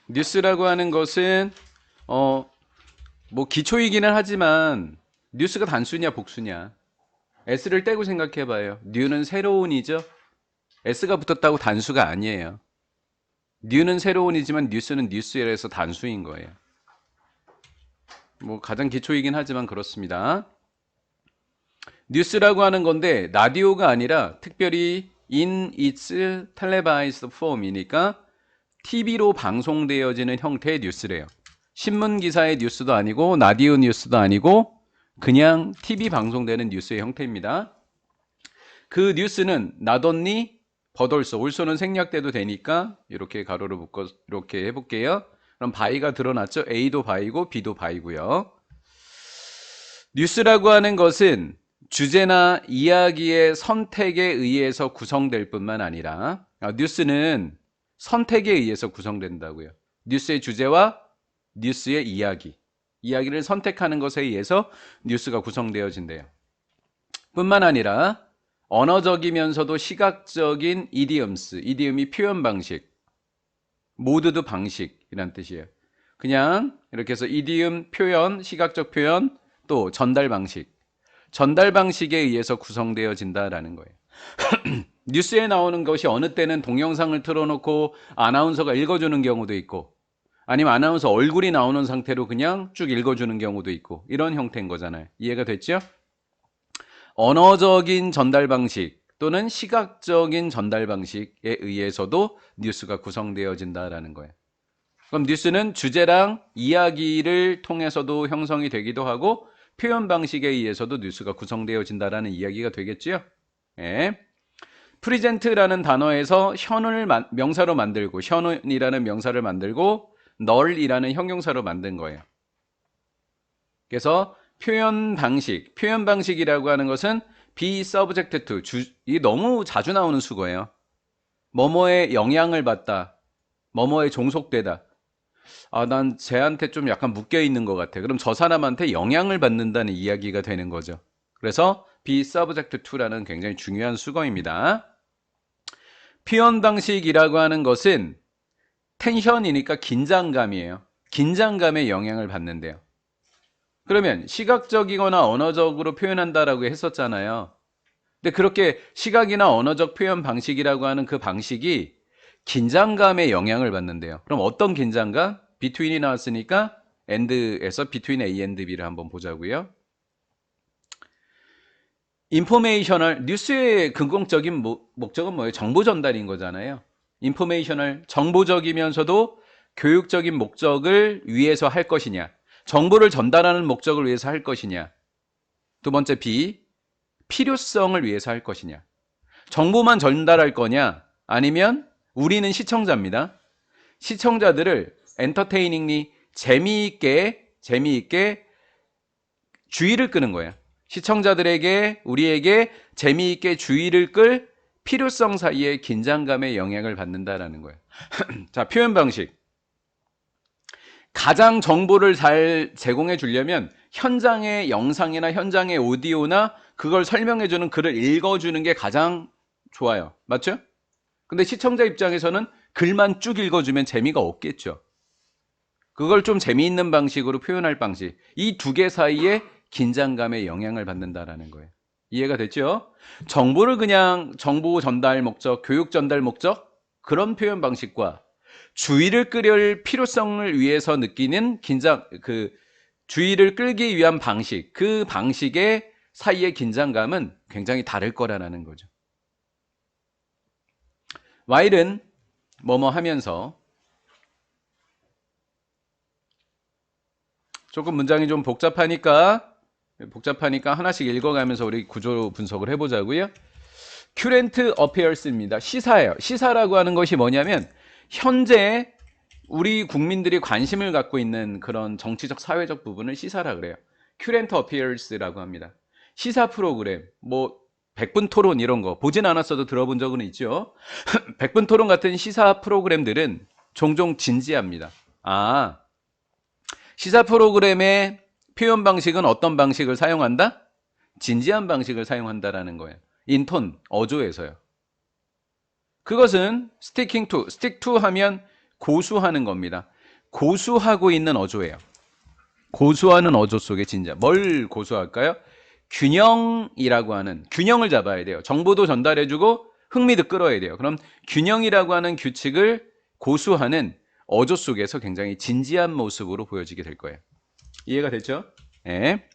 뉴스라고 하는 것은 뭐 기초이기는 하지만 뉴스가 단수냐 복수냐. S를 떼고 생각해봐요. 뉴는 새로운이죠. S가 붙었다고 단수가 아니에요. 뉴는 새로운이지만 뉴스는 뉴스에서 단수인 거예요. 뭐 가장 기초이긴 하지만 그렇습니다. 뉴스라고 하는 건데 라디오가 아니라 특별히 in its televised form이니까 TV로 방송되어지는 형태의 뉴스래요. 신문 기사의 뉴스도 아니고 라디오 뉴스도 아니고 그냥 TV 방송되는 뉴스의 형태입니다. 그 뉴스는 not only but also, also는 생략돼도 되니까 이렇게 가로를 묶어 이렇게 해볼게요. 그럼 바이가 드러났죠? A도 바이고 B도 바이고요. 뉴스라고 하는 것은 주제나 이야기의 선택에 의해서 구성될 뿐만 아니라 뉴스는 선택에 의해서 구성된다고요. 뉴스의 주제와 뉴스의 이야기를 선택하는 것에 의해서 뉴스가 구성되어진대요. 뿐만 아니라 언어적이면서도 시각적인 이디엄이 표현 방식, 모드도 방식이란 뜻이에요. 그냥 이렇게 해서 이디엄 표현, 시각적 표현, 또 전달 방식에 의해서 구성되어진다라는 거예요. 뉴스에 나오는 것이 어느 때는 동영상을 틀어놓고 아나운서가 읽어주는 경우도 있고 아니면 아나운서 얼굴이 나오는 상태로 그냥 쭉 읽어주는 경우도 있고 이런 형태인 거잖아요. 이해가 됐죠? 언어적인 전달 방식 또는 시각적인 전달 방식에 의해서도 뉴스가 구성되어진다라는 거예요. 그럼 뉴스는 주제랑 이야기를 통해서도 형성이 되기도 하고 표현 방식에 의해서도 뉴스가 구성되어진다라는 이야기가 되겠죠? 예. 프리젠트라는 단어에서 현을 명사로 만들고 현이라는 명사를 만들고 널이라는 형용사로 만든 거예요. 그래서 표현 방식이라고 하는 것은 be subject to, 이 너무 자주 나오는 수거예요. 뭐뭐에 영향을 받다, 뭐뭐에 종속되다. 난 쟤한테 좀 약간 묶여 있는 것 같아. 그럼 저 사람한테 영향을 받는다는 이야기가 되는 거죠. 그래서 be subject to라는 굉장히 중요한 수거입니다. 표현 방식이라고 하는 것은 텐션이니까 긴장감이에요. 긴장감에 영향을 받는데요. 그러면 시각적이거나 언어적으로 표현한다라고 했었잖아요. 근데 그렇게 시각이나 언어적 표현 방식이라고 하는 그 방식이 긴장감에 영향을 받는데요. 그럼 어떤 긴장감? between이 나왔으니까 and에서 between A and B를 한번 보자고요. 인포메이셔널, 뉴스의 근본적인 목적은 뭐예요? 정보 전달인 거잖아요. 인포메이셔널, 정보적이면서도 교육적인 목적을 위해서 할 것이냐, 정보를 전달하는 목적을 위해서 할 것이냐. 두 번째 B, 필요성을 위해서 할 것이냐. 정보만 전달할 거냐, 아니면 우리는 시청자입니다. 시청자들을 엔터테이닝리 재미있게 주의를 끄는 거예요. 시청자들에게 우리에게 재미있게 주의를 끌 필요성 사이에 긴장감에 영향을 받는다라는 거예요. 자, 표현 방식. 가장 정보를 잘 제공해 주려면 현장의 영상이나 현장의 오디오나 그걸 설명해 주는 글을 읽어주는 게 가장 좋아요. 맞죠? 근데 시청자 입장에서는 글만 쭉 읽어주면 재미가 없겠죠. 그걸 좀 재미있는 방식으로 표현할 방식. 이 두 개 사이에 긴장감에 영향을 받는다라는 거예요. 이해가 됐죠? 정보를 그냥 정보 전달 목적, 교육 전달 목적 그런 표현 방식과 주의를 끌을 필요성을 위해서 느끼는 주의를 끌기 위한 방식, 그 방식의 사이의 긴장감은 굉장히 다를 거라는 거죠. while은 뭐뭐 하면서, 조금 문장이 좀 복잡하니까 하나씩 읽어가면서 우리 구조 분석을 해보자고요. current affairs입니다. 시사예요. 시사라고 하는 것이 뭐냐면 현재 우리 국민들이 관심을 갖고 있는 그런 정치적 사회적 부분을 시사라 그래요. current affairs라고 합니다. 시사 프로그램, 뭐 100분 토론 이런 거 보진 않았어도 들어본 적은 있죠. 100분 토론 같은 시사 프로그램들은 종종 진지합니다. 시사 프로그램의 표현 방식은 어떤 방식을 사용한다? 진지한 방식을 사용한다라는 거예요. 인톤, 어조에서요. 그것은 stick to 하면 고수하는 겁니다. 고수하고 있는 어조예요. 고수하는 어조 속에 진짜 뭘 고수할까요? 균형이라고 하는, 균형을 잡아야 돼요. 정보도 전달해주고 흥미도 끌어야 돼요. 그럼 균형이라고 하는 규칙을 고수하는 어조 속에서 굉장히 진지한 모습으로 보여지게 될 거예요. 이해가 됐죠? 네.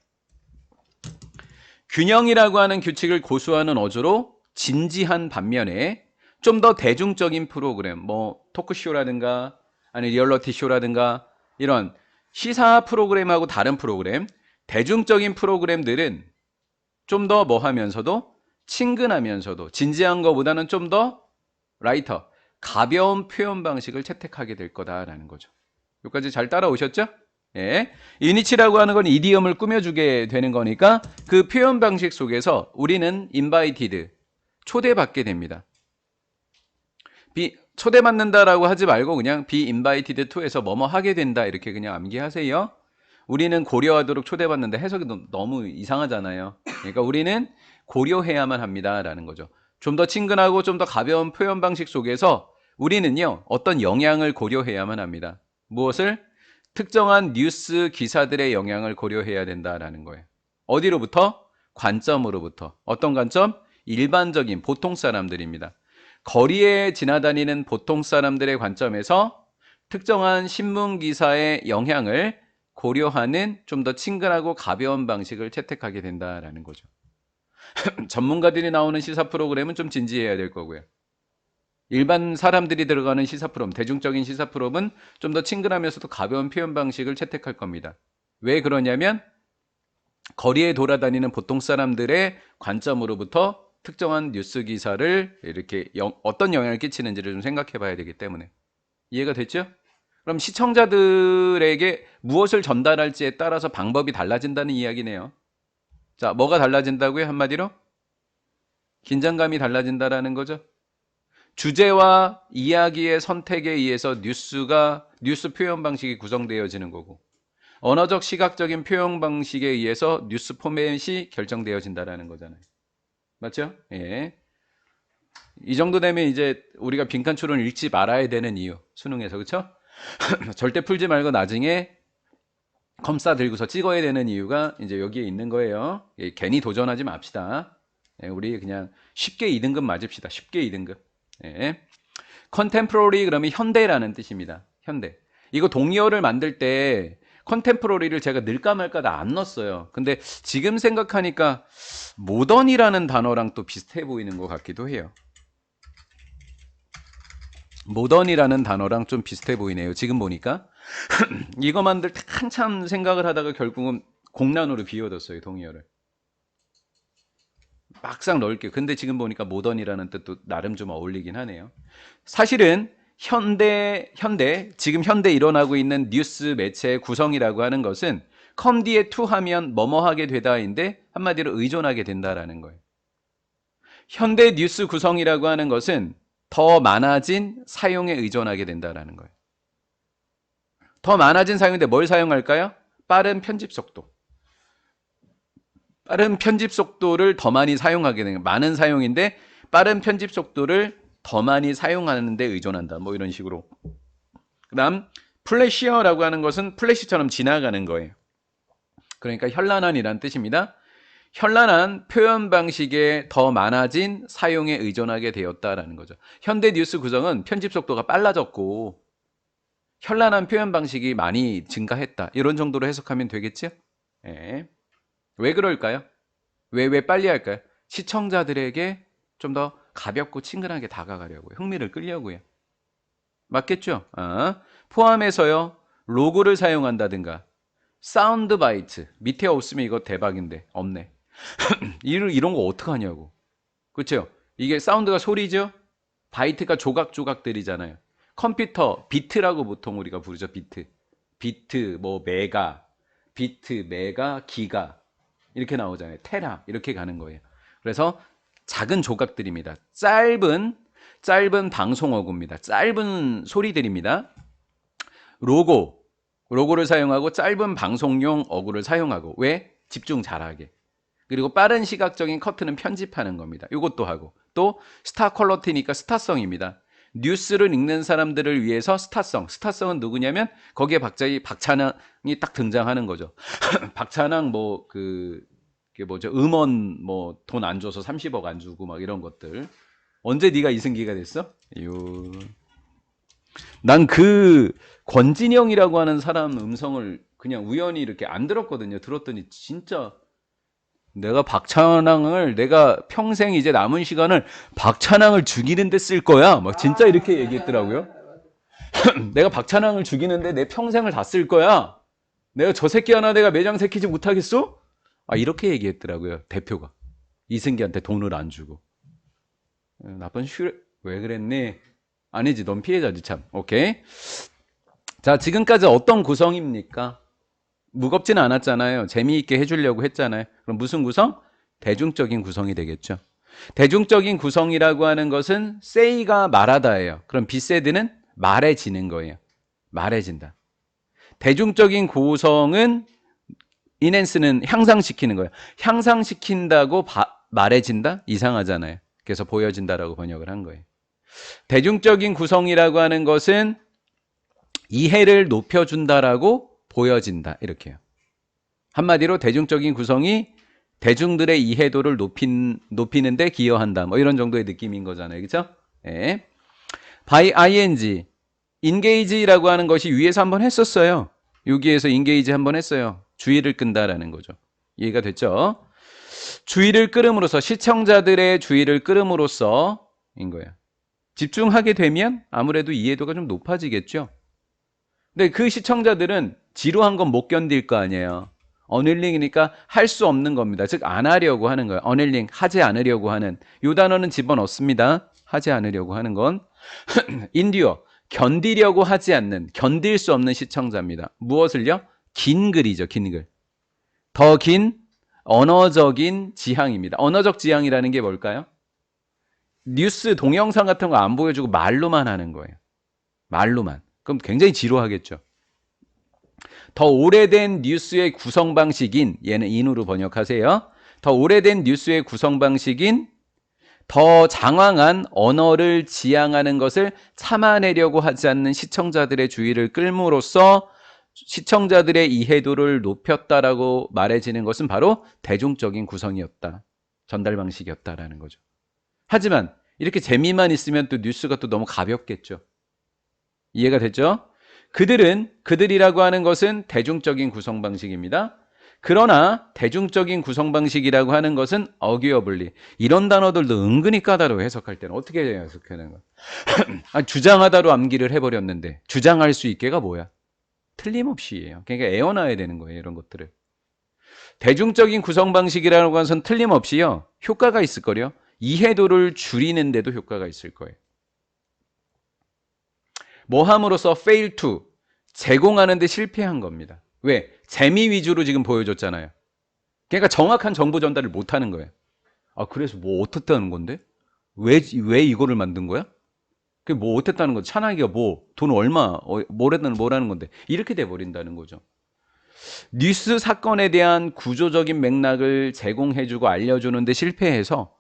균형이라고 하는 규칙을 고수하는 어조로 진지한 반면에 좀 더 대중적인 프로그램, 뭐 토크쇼라든가 아니 리얼리티 쇼라든가 이런 시사 프로그램하고 다른 프로그램, 대중적인 프로그램들은 좀 더 뭐 하면서도 친근하면서도 진지한 것보다는 좀 더 라이터, 가벼운 표현 방식을 채택하게 될 거다라는 거죠. 여기까지 잘 따라오셨죠? 예. 유니치라고 하는 건 이디엄을 꾸며주게 되는 거니까 그 표현 방식 속에서 우리는 invited, 초대받게 됩니다. 초대받는다라고 하지 말고 그냥 be invited to에서 뭐뭐 하게 된다 이렇게 그냥 암기하세요. 우리는 고려하도록 초대받는데 해석이 너무 이상하잖아요. 그러니까 우리는 고려해야만 합니다라는 거죠. 좀 더 친근하고 좀 더 가벼운 표현 방식 속에서 우리는요, 어떤 영향을 고려해야만 합니다. 무엇을? 특정한 뉴스 기사들의 영향을 고려해야 된다라는 거예요. 어디로부터? 관점으로부터. 어떤 관점? 일반적인 보통 사람들입니다. 거리에 지나다니는 보통 사람들의 관점에서 특정한 신문 기사의 영향을 고려하는 좀 더 친근하고 가벼운 방식을 채택하게 된다라는 거죠. 전문가들이 나오는 시사 프로그램은 좀 진지해야 될 거고요. 일반 사람들이 들어가는 시사 프로그램, 대중적인 시사 프로그램은 좀 더 친근하면서도 가벼운 표현 방식을 채택할 겁니다. 왜 그러냐면 거리에 돌아다니는 보통 사람들의 관점으로부터 특정한 뉴스 기사를 이렇게 어떤 영향을 끼치는지를 좀 생각해 봐야 되기 때문에. 이해가 됐죠? 그럼 시청자들에게 무엇을 전달할지에 따라서 방법이 달라진다는 이야기네요. 자, 뭐가 달라진다고요? 한마디로? 긴장감이 달라진다라는 거죠. 주제와 이야기의 선택에 의해서 뉴스 표현 방식이 구성되어지는 거고, 언어적 시각적인 표현 방식에 의해서 뉴스 포맷이 결정되어진다라는 거잖아요. 맞죠? 예. 이 정도 되면 이제 우리가 빈칸 추론을 읽지 말아야 되는 이유, 수능에서. 그렇죠? 절대 풀지 말고 나중에 컴싸 들고서 찍어야 되는 이유가 이제 여기에 있는 거예요. 예, 괜히 도전하지 맙시다. 예, 우리 그냥 쉽게 2등급 맞읍시다. 쉽게 2등급. 예. 컨템포러리 그러면 현대라는 뜻입니다. 현대. 이거 동의어를 만들 때 컨템포러리를 제가 넣을까 말까 다 안 넣었어요. 근데 지금 생각하니까 모던이라는 단어랑 또 비슷해 보이는 것 같기도 해요. 모던이라는 단어랑 좀 비슷해 보이네요. 지금 보니까. 이거 만들 때 한참 생각을 하다가 결국은 공란으로 비워뒀어요. 동의어를. 막상 넣을게요. 근데 지금 보니까 모던이라는 뜻도 나름 좀 어울리긴 하네요. 사실은 지금 현대 일어나고 있는 뉴스 매체의 구성이라고 하는 것은 come 뒤에 to 하면 뭐뭐 하게 되다인데 한마디로 의존하게 된다라는 거예요. 현대 뉴스 구성이라고 하는 것은 더 많아진 사용에 의존하게 된다라는 거예요. 더 많아진 사용인데 뭘 사용할까요? 빠른 편집 속도. 빠른 편집 속도를 더 많이 사용하게 되는 거예요. 많은 사용인데 빠른 편집 속도를 더 많이 사용하는 데 의존한다. 뭐 이런 식으로. 그 다음 플래시어라고 하는 것은 플래시처럼 지나가는 거예요. 그러니까 현란한이란 뜻입니다. 현란한 표현 방식에 더 많아진 사용에 의존하게 되었다라는 거죠. 현대 뉴스 구성은 편집 속도가 빨라졌고 현란한 표현 방식이 많이 증가했다. 이런 정도로 해석하면 되겠죠? 네. 왜 그럴까요? 왜 빨리 할까요? 시청자들에게 좀 더 가볍고 친근하게 다가가려고요. 흥미를 끌려고요. 맞겠죠? 포함해서요. 로고를 사용한다든가 사운드 바이트 밑에 없으면 이거 대박인데 없네. 이런 거 어떡하냐고. 그렇죠? 이게 사운드가 소리죠? 바이트가 조각조각들이잖아요. 컴퓨터 비트라고 보통 우리가 부르죠. 비트 뭐 메가 비트 메가 기가 이렇게 나오잖아요. 테라 이렇게 가는 거예요. 그래서 작은 조각들입니다. 짧은 방송어구입니다. 짧은 소리들입니다. 로고를 사용하고 짧은 방송용 어구를 사용하고 왜? 집중 잘하게. 그리고 빠른 시각적인 커트는 편집하는 겁니다. 이것도 하고 또 스타 퀄리티니까 스타성입니다. 뉴스를 읽는 사람들을 위해서 스타성. 스타성은 누구냐면 거기에 박찬항이 딱 등장하는 거죠. 박찬항 그게 뭐죠? 음원 돈 안 줘서 30억 안 주고 막 이런 것들. 언제 네가 이승기가 됐어? 난 그 권진영이라고 하는 사람 음성을 그냥 우연히 이렇게 안 들었거든요. 들었더니 진짜 내가 평생 이제 남은 시간을 박찬항을 죽이는 데 쓸 거야. 막 진짜 이렇게 얘기했더라고요. 내가 박찬항을 죽이는데 내 평생을 다 쓸 거야. 내가 저 새끼 하나 내가 매장 새끼지 못하겠어? 이렇게 얘기했더라고요. 대표가. 이승기한테 돈을 안 주고. 나쁜 왜 그랬니? 아니지, 넌 피해자지 참. 오케이. 자, 지금까지 어떤 구성입니까? 무겁지는 않았잖아요. 재미있게 해주려고 했잖아요. 그럼 무슨 구성? 대중적인 구성이 되겠죠. 대중적인 구성이라고 하는 것은 say가 말하다예요. 그럼 be said는 말해지는 거예요. 말해진다. 대중적인 구성은 enhance는 향상시키는 거예요. 향상시킨다고 말해진다? 이상하잖아요. 그래서 보여진다라고 번역을 한 거예요. 대중적인 구성이라고 하는 것은 이해를 높여준다라고 보여진다. 이렇게요. 한마디로 대중적인 구성이 대중들의 이해도를 높이는 데 기여한다. 뭐 이런 정도의 느낌인 거잖아요. 그렇죠? 네. by ing, engage라고 하는 것이 위에서 한번 했었어요. 여기에서 engage 한번 했어요. 주의를 끈다라는 거죠. 이해가 됐죠? 주의를 끌음으로써, 시청자들의 주의를 끌음으로써 인 거예요. 집중하게 되면 아무래도 이해도가 좀 높아지겠죠. 근데 그 시청자들은 지루한 건 못 견딜 거 아니에요. 어닐링이니까 할 수 없는 겁니다. 즉 안 하려고 하는 거예요. 어닐링, 하지 않으려고 하는. 이 단어는 집어넣습니다. 하지 않으려고 하는 건. 인디어, 견디려고 하지 않는, 견딜 수 없는 시청자입니다. 무엇을요? 긴 글이죠. 긴 글. 더 긴 언어적인 지향입니다. 언어적 지향이라는 게 뭘까요? 뉴스 동영상 같은 거 안 보여주고 말로만 하는 거예요. 말로만. 그럼 굉장히 지루하겠죠. 더 오래된 뉴스의 구성 방식인, 얘는 인으로 번역하세요. 더 오래된 뉴스의 구성 방식인 더 장황한 언어를 지향하는 것을 참아내려고 하지 않는 시청자들의 주의를 끌므로써 시청자들의 이해도를 높였다라고 말해지는 것은 바로 대중적인 구성이었다. 전달 방식이었다라는 거죠. 하지만 이렇게 재미만 있으면 또 뉴스가 또 너무 가볍겠죠. 이해가 됐죠? 그들이라고 하는 것은 대중적인 구성 방식입니다. 그러나 대중적인 구성 방식이라고 하는 것은 arguably, 이런 단어들도 은근히 까다로워. 해석할 때는 어떻게 해석하는 거야? 주장하다로 암기를 해버렸는데 주장할 수 있게가 뭐야? 틀림없이예요. 그러니까 애워놔야 되는 거예요. 이런 것들을. 대중적인 구성 방식이라고 하는 것은 틀림없이요, 효과가 있을 거요. 이해도를 줄이는 데도 효과가 있을 거예요. 뭐 함으로써 fail to, 제공하는 데 실패한 겁니다. 왜? 재미 위주로 지금 보여줬잖아요. 그러니까 정확한 정보 전달을 못 하는 거예요. 그래서 뭐 어떻다는 건데? 왜 이거를 만든 거야? 그게 뭐 어땠다는 거죠? 찬하기가 돈 얼마, 뭐라는 건데. 이렇게 돼버린다는 거죠. 뉴스 사건에 대한 구조적인 맥락을 제공해주고 알려주는데 실패해서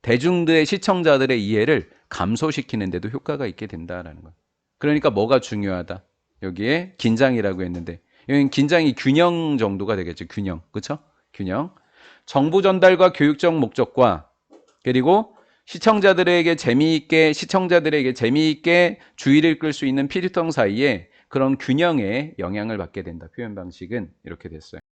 대중들의, 시청자들의 이해를 감소시키는 데도 효과가 있게 된다라는 거예요. 그러니까 뭐가 중요하다? 여기에 긴장이라고 했는데, 여기는 긴장이 균형 정도가 되겠죠. 균형. 그렇죠? 균형. 정보 전달과 교육적 목적과, 그리고 시청자들에게 재미있게 주의를 끌 수 있는 필요성 사이에 그런 균형에 영향을 받게 된다. 표현 방식은 이렇게 됐어요.